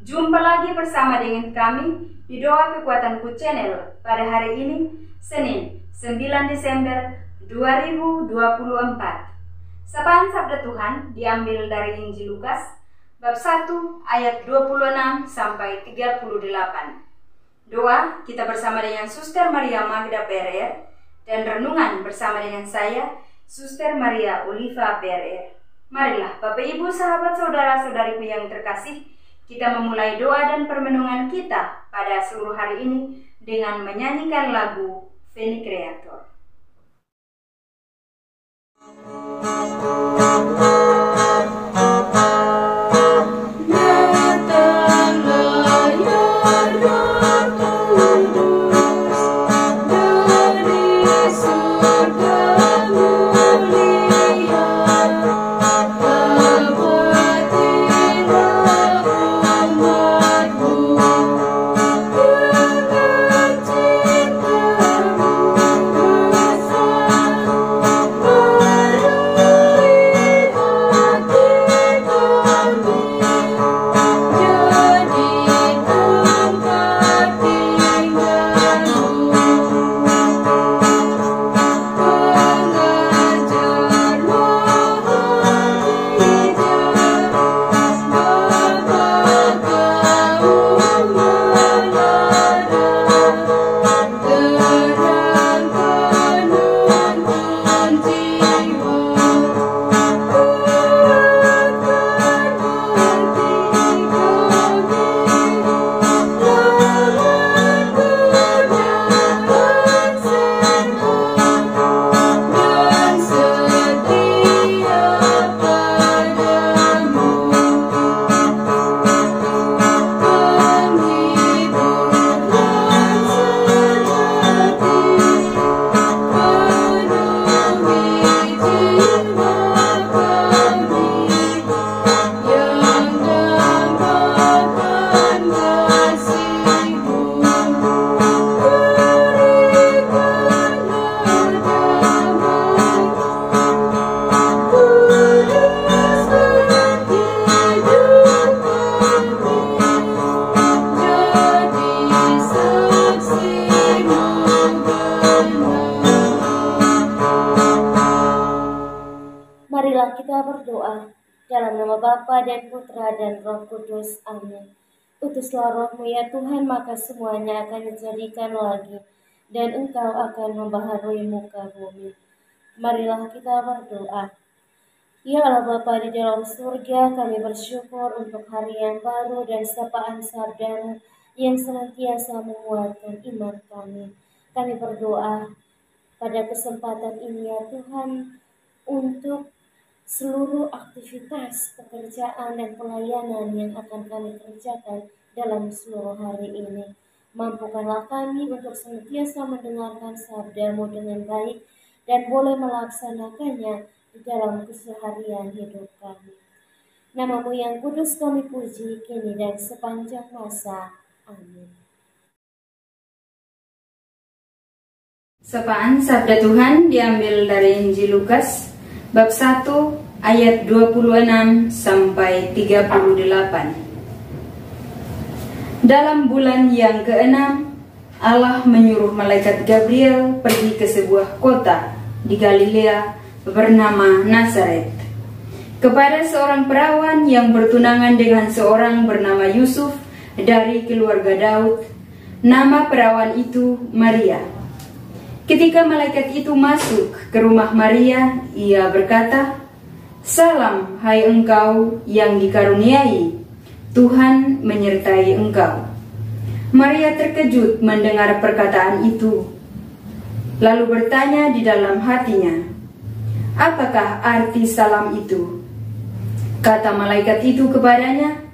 jumpa lagi bersama dengan kami di Doa Kekuatanku Channel pada hari ini, Senin 9 Desember 2024. Sapaan Sabda Tuhan diambil dari Injil Lukas, bab 1 ayat 26 sampai 38. Doa kita bersama dengan Suster Maria Magda PRR dan renungan bersama dengan saya, Suster Maria Oliva PRR. Marilah Bapak Ibu, sahabat saudara-saudariku yang terkasih, kita memulai doa dan permenungan kita pada seluruh hari ini dengan menyanyikan lagu Veni Creator. Marilah kita berdoa dalam nama Bapa dan Putra dan Roh Kudus. Amin. Utuslah Roh-Mu ya Tuhan, maka semuanya akan dijadikan lagi, dan Engkau akan membaharui muka bumi. Marilah kita berdoa. Ya Allah Bapa di dalam surga, kami bersyukur untuk hari yang baru dan sapaan sabda-Mu yang senantiasa menguatkan iman kami. Kami berdoa pada kesempatan ini ya Tuhan, untuk seluruh aktivitas, pekerjaan, dan pelayanan yang akan kami kerjakan dalam seluruh hari ini. Mampukanlah kami untuk senantiasa mendengarkan sabda-Mu dengan baik dan boleh melaksanakannya di dalam keseharian hidup kami. Nama-Mu yang kudus kami puji kini dan sepanjang masa. Amin. Sapaan Sabda Tuhan diambil dari Injil Lukas, bab 1 ayat 26 sampai 38. Dalam bulan yang ke-6, Allah menyuruh malaikat Gabriel pergi ke sebuah kota di Galilea bernama Nazaret, kepada seorang perawan yang bertunangan dengan seorang bernama Yusuf dari keluarga Daud. Nama perawan itu Maria. Ketika malaikat itu masuk ke rumah Maria, ia berkata, "Salam, hai engkau yang dikaruniai, Tuhan menyertai engkau." Maria terkejut mendengar perkataan itu, lalu bertanya di dalam hatinya, "Apakah arti salam itu?" Kata malaikat itu kepadanya,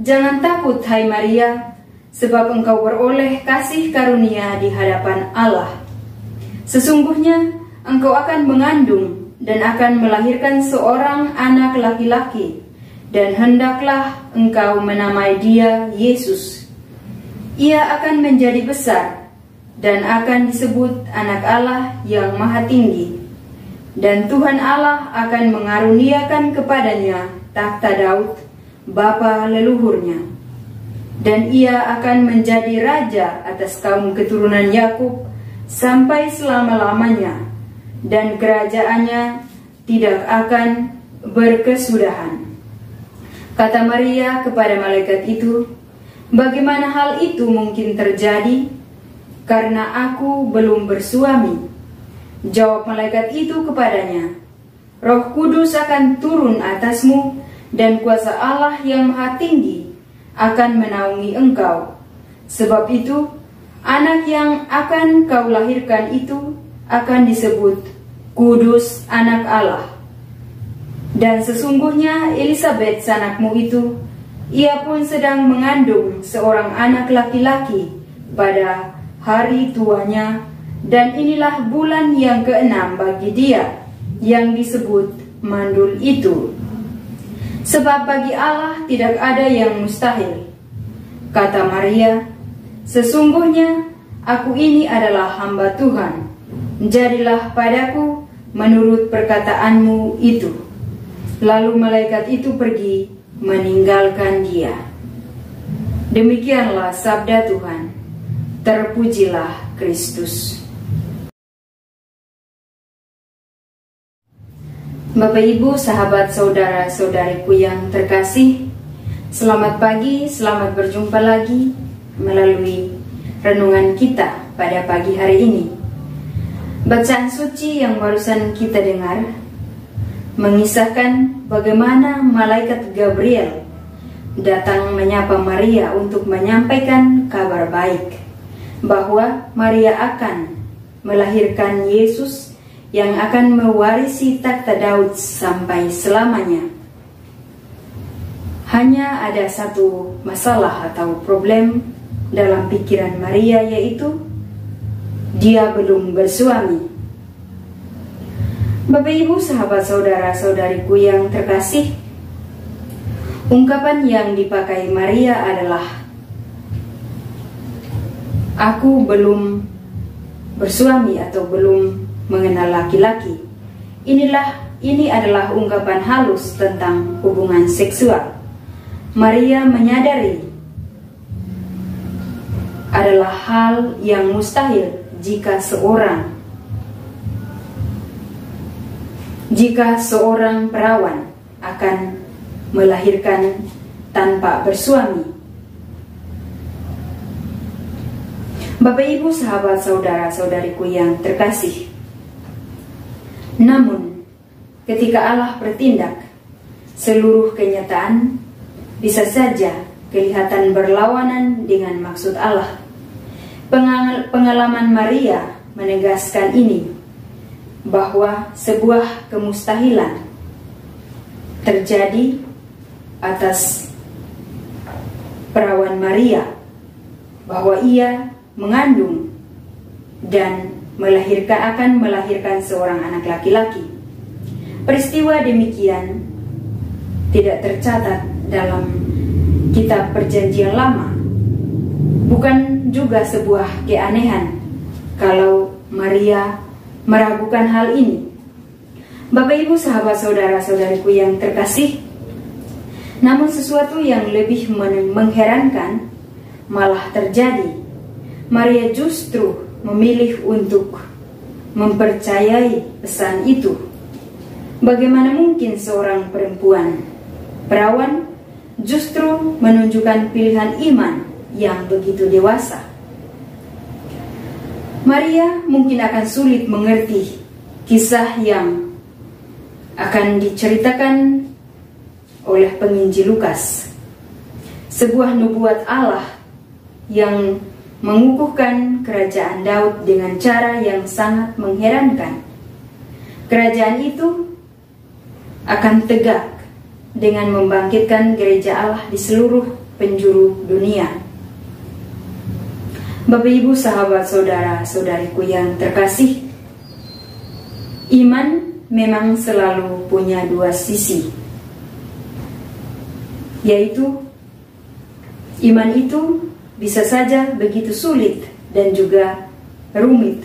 "Jangan takut, hai Maria, sebab engkau beroleh kasih karunia di hadapan Allah. Sesungguhnya engkau akan mengandung dan akan melahirkan seorang anak laki-laki, dan hendaklah engkau menamai dia Yesus. Ia akan menjadi besar dan akan disebut Anak Allah yang Maha Tinggi. Dan Tuhan Allah akan mengaruniakan kepadanya takhta Daud, bapa leluhurnya. dan ia akan menjadi raja atas kaum keturunan Yakub sampai selama-lamanya, dan kerajaannya tidak akan berkesudahan. Kata Maria kepada malaikat itu, "Bagaimana hal itu mungkin terjadi? Karena aku belum bersuami." Jawab malaikat itu kepadanya, "Roh Kudus akan turun atasmu, dan kuasa Allah yang Maha Tinggi akan menaungi engkau. Sebab itu, anak yang akan kau lahirkan itu akan disebut Kudus Anak Allah. Dan sesungguhnya Elisabet sanakmu itu, ia pun sedang mengandung seorang anak laki-laki pada hari tuanya, dan inilah bulan yang ke-6 bagi dia yang disebut mandul itu. Sebab bagi Allah tidak ada yang mustahil." Kata Maria, "Sesungguhnya aku ini adalah hamba Tuhan, jadilah padaku menurut perkataanmu itu." Lalu malaikat itu pergi meninggalkan dia. Demikianlah sabda Tuhan. Terpujilah Kristus. Bapak, Ibu, sahabat, saudara-saudariku yang terkasih, selamat pagi, selamat berjumpa lagi melalui renungan kita pada pagi hari ini. Bacaan suci yang barusan kita dengar mengisahkan bagaimana malaikat Gabriel datang menyapa Maria untuk menyampaikan kabar baik bahwa Maria akan melahirkan Yesus yang akan mewarisi takhta Daud sampai selamanya. Hanya ada satu masalah atau problem dalam pikiran Maria, yaitu dia belum bersuami. Bapak, Ibu, sahabat, saudara-saudariku yang terkasih, ungkapan yang dipakai Maria adalah "aku belum bersuami" atau belum mengenal laki-laki. Ini adalah ungkapan halus tentang hubungan seksual. Maria menyadari adalah hal yang mustahil jika seorang perawan akan melahirkan tanpa bersuami. Bapak, Ibu, sahabat, saudara-saudariku yang terkasih, namun ketika Allah bertindak, seluruh kenyataan bisa saja kelihatan berlawanan dengan maksud Allah. Pengalaman Maria menegaskan ini, bahwa sebuah kemustahilan terjadi atas perawan Maria, bahwa ia mengandung dan akan melahirkan seorang anak laki-laki. Peristiwa demikian tidak tercatat dalam kitab Perjanjian Lama. Bukan juga sebuah keanehan kalau Maria meragukan hal ini. Bapak, Ibu, sahabat, saudara-saudariku yang terkasih, namun sesuatu yang lebih mengherankan malah terjadi. Maria justru memilih untuk mempercayai pesan itu. Bagaimana mungkin seorang perempuan perawan justru menunjukkan pilihan iman yang begitu dewasa? Maria mungkin akan sulit mengerti kisah yang akan diceritakan oleh penginjil Lukas, sebuah nubuat Allah yang mengukuhkan kerajaan Daud dengan cara yang sangat mengherankan. Kerajaan itu akan tegak dengan membangkitkan gereja Allah di seluruh penjuru dunia. Bapak, Ibu, sahabat, saudara-saudariku yang terkasih, iman memang selalu punya dua sisi, yaitu iman itu bisa saja begitu sulit dan juga rumit,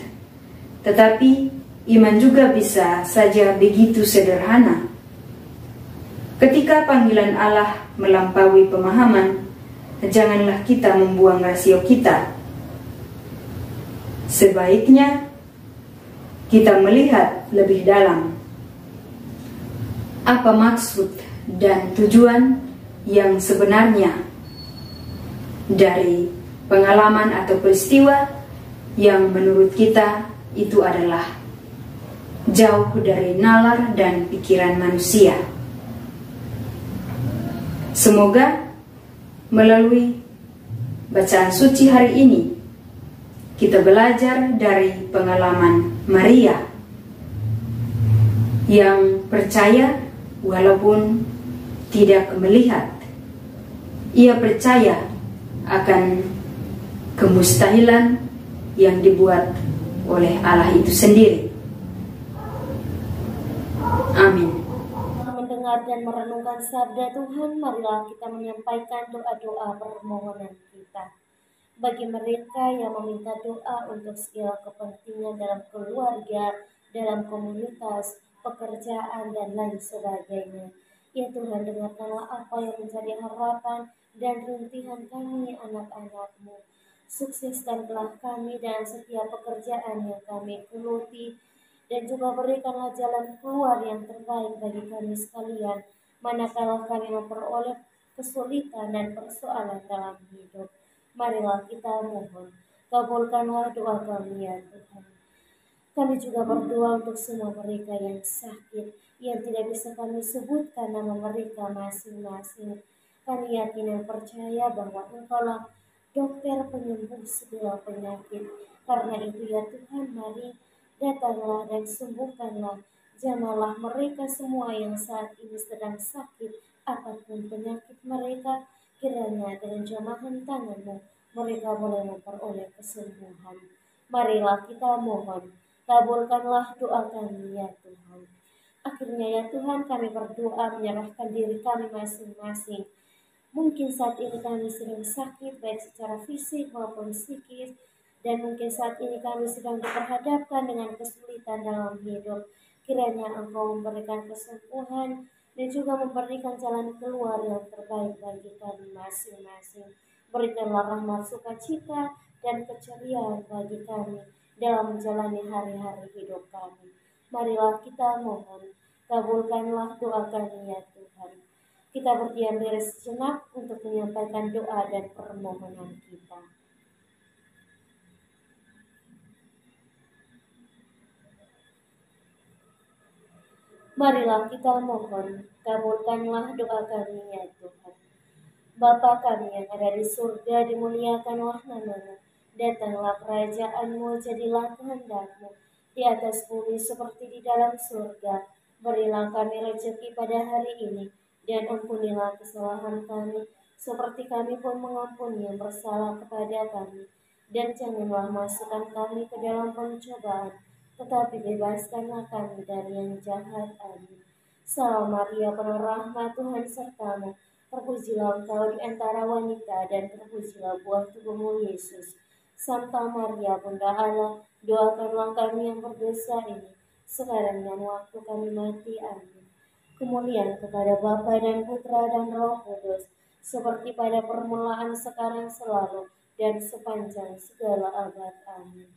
tetapi iman juga bisa saja begitu sederhana. Ketika panggilan Allah melampaui pemahaman, janganlah kita membuang rasio kita. Sebaiknya kita melihat lebih dalam apa maksud dan tujuan yang sebenarnya dari pengalaman atau peristiwa yang menurut kita itu adalah jauh dari nalar dan pikiran manusia. Semoga melalui bacaan suci hari ini kita belajar dari pengalaman Maria yang percaya walaupun tidak melihat. Ia percaya akan kemustahilan yang dibuat oleh Allah itu sendiri. Amin. Mendengar dan merenungkan sabda Tuhan, marilah kita menyampaikan doa-doa permohonan kita. Bagi mereka yang meminta doa untuk segala kepentingan dalam keluarga, dalam komunitas, pekerjaan, dan lain sebagainya. Ya Tuhan, dengarkanlah apa yang menjadi harapan dan rintihan kami anak-anak-Mu. Sukseskanlah kami dalam setiap pekerjaan yang kami geluti, dan juga berikanlah jalan keluar yang terbaik bagi kami sekalian, manakala kami memperoleh kesulitan dan persoalan dalam hidup. Marilah kita mohon, kabulkanlah doa kami ya Tuhan. Kami juga berdoa untuk semua mereka yang sakit, yang tidak bisa kami sebutkan nama mereka masing-masing. Kami yakin dan percaya bahwa Engkaulah dokter penyembuh segala penyakit. Karena itu ya Tuhan, mari datanglah dan sembuhkanlah. Jamahlah mereka semua yang saat ini sedang sakit, apapun penyakit mereka, kiranya dengan jamahan tangan-Mu mereka boleh memperoleh kesembuhan. Marilah kita mohon, kabulkanlah doa kami ya Tuhan. Akhirnya ya Tuhan, kami berdoa menyerahkan diri kami masing-masing. Mungkin saat ini kami sedang sakit, baik secara fisik maupun psikis, dan mungkin saat ini kami sedang diperhadapkan dengan kesulitan dalam hidup. Kiranya Engkau memberikan kesembuhan dan juga memberikan jalan keluar yang terbaik bagi kami masing-masing. Berikanlah rahmat sukacita dan keceriaan bagi kami dalam menjalani hari-hari hidup kami. Marilah kita mohon, kabulkanlah doa kami ya Tuhan. Kita berdiam diri sejenak untuk menyampaikan doa dan permohonan kita. Marilah kita mohon, kabulkanlah doa kami ya Tuhan. Bapa kami yang ada di surga, dimuliakanlah nama-Mu. Datanglah kerajaan-Mu, jadilah kehendak-Mu di atas bumi seperti di dalam surga. Berilah kami rezeki pada hari ini, dan ampunilah kesalahan kami, seperti kami pun mengampuni yang bersalah kepada kami. Dan janganlah masukkan kami ke dalam pencobaan, tetapi bebaskanlah kami dari yang jahat. Amin. Salam Maria, penuh rahmat, Tuhan serta-Mu. Terpujilah Engkau di antara wanita, dan terpujilah buah tubuh-Mu, Yesus. Santa Maria, Bunda Allah, doakanlah kami yang berdosa ini, sekarang dan waktu kami mati. Amin. Kemuliaan kepada Bapa dan Putra dan Roh Kudus, seperti pada permulaan, sekarang, selalu, dan sepanjang segala abad. Amin.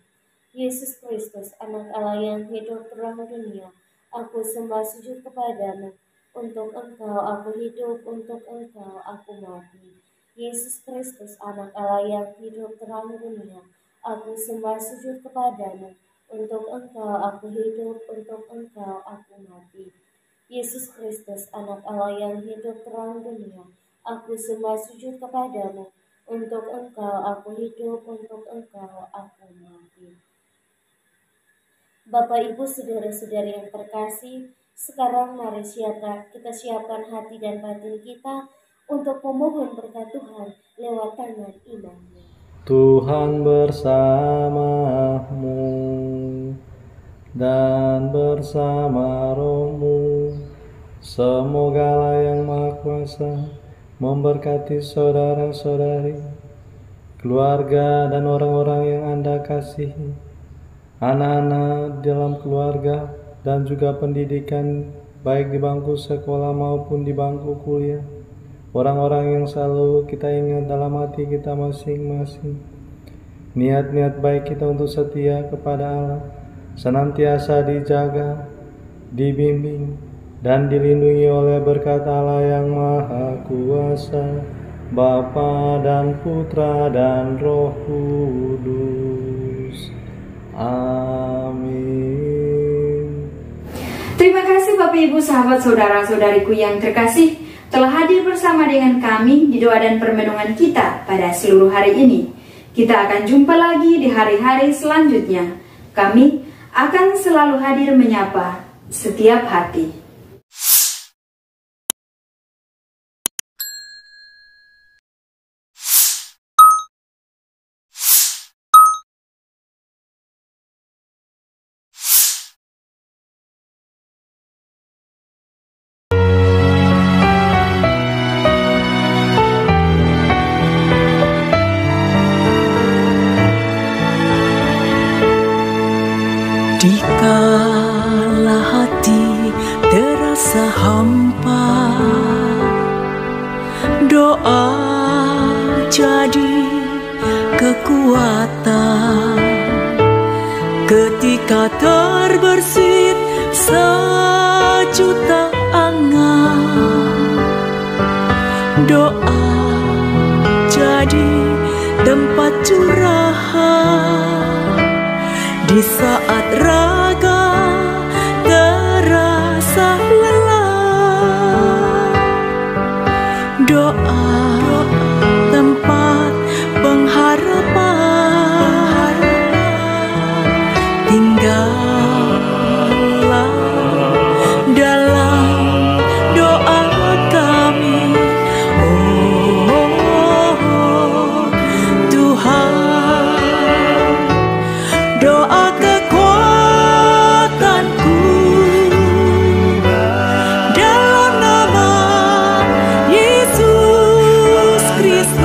Yesus Kristus, Anak Allah yang hidup terang dunia, aku sembah sujud kepadamu. Untuk Engkau aku hidup, untuk Engkau aku mati. Yesus Kristus, Anak Allah yang hidup terang dunia, aku sembah sujud kepadamu. Untuk Engkau aku hidup, untuk Engkau aku mati. Yesus Kristus, Anak Allah yang hidup terang dunia, aku sembah sujud kepadamu. Untuk Engkau aku hidup, untuk Engkau aku mati. Bapak, Ibu, saudara-saudari yang terkasih, sekarang mari kita siapkan hati dan batin kita untuk memohon berkat Tuhan lewat tangan imamnya. Tuhan bersamamu dan bersama rohmu. Semoga Allah yang Maha Kuasa memberkati saudara-saudari, keluarga dan orang-orang yang Anda kasihi, anak-anak dalam keluarga, dan juga pendidikan baik di bangku sekolah maupun di bangku kuliah. orang-orang yang selalu kita ingat dalam hati kita masing-masing. Niat-niat baik kita untuk setia kepada Allah senantiasa dijaga, dibimbing, dan dilindungi oleh berkat Allah yang Maha Kuasa, Bapa dan Putra dan Roh Kudus. Amin. Terima kasih Bapak Ibu, sahabat saudara-saudariku yang terkasih, telah hadir bersama dengan kami di doa dan permenungan kita pada seluruh hari ini. Kita akan jumpa lagi di hari-hari selanjutnya. Kami akan selalu hadir menyapa setiap hati. Dikala hati terasa hampa, doa jadi kekuatan. Ketika terbersit sejuta angan, doa jadi tempat curahan. Di saat raga terasa lelah, doa tempat pengharapan. Tinggallah dalam doa kami, oh Tuhan. Doa kekuatanku dalam nama Yesus Kristus.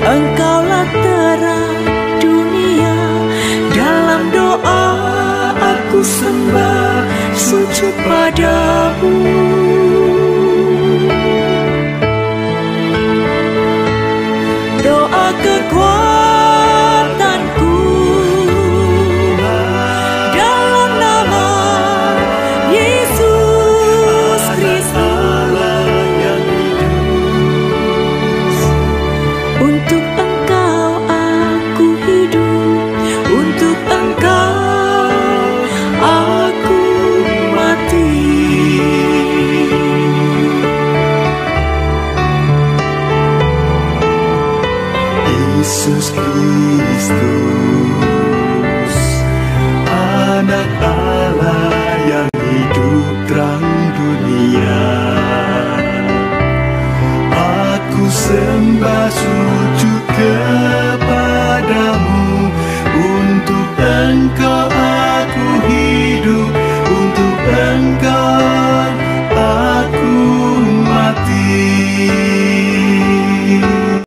Engkaulah terang dunia, dalam doa aku sembah sujud padamu. Doa kekuatanku dalam nama Yesus Kristus. Untuk Engkau aku hidup, untuk Engkau aku mati. Yesus Kristus, Anak Allah yang hidup terang dunia, aku sembah sujud kepadamu. Untuk Engkau aku hidup, untuk Engkau aku mati.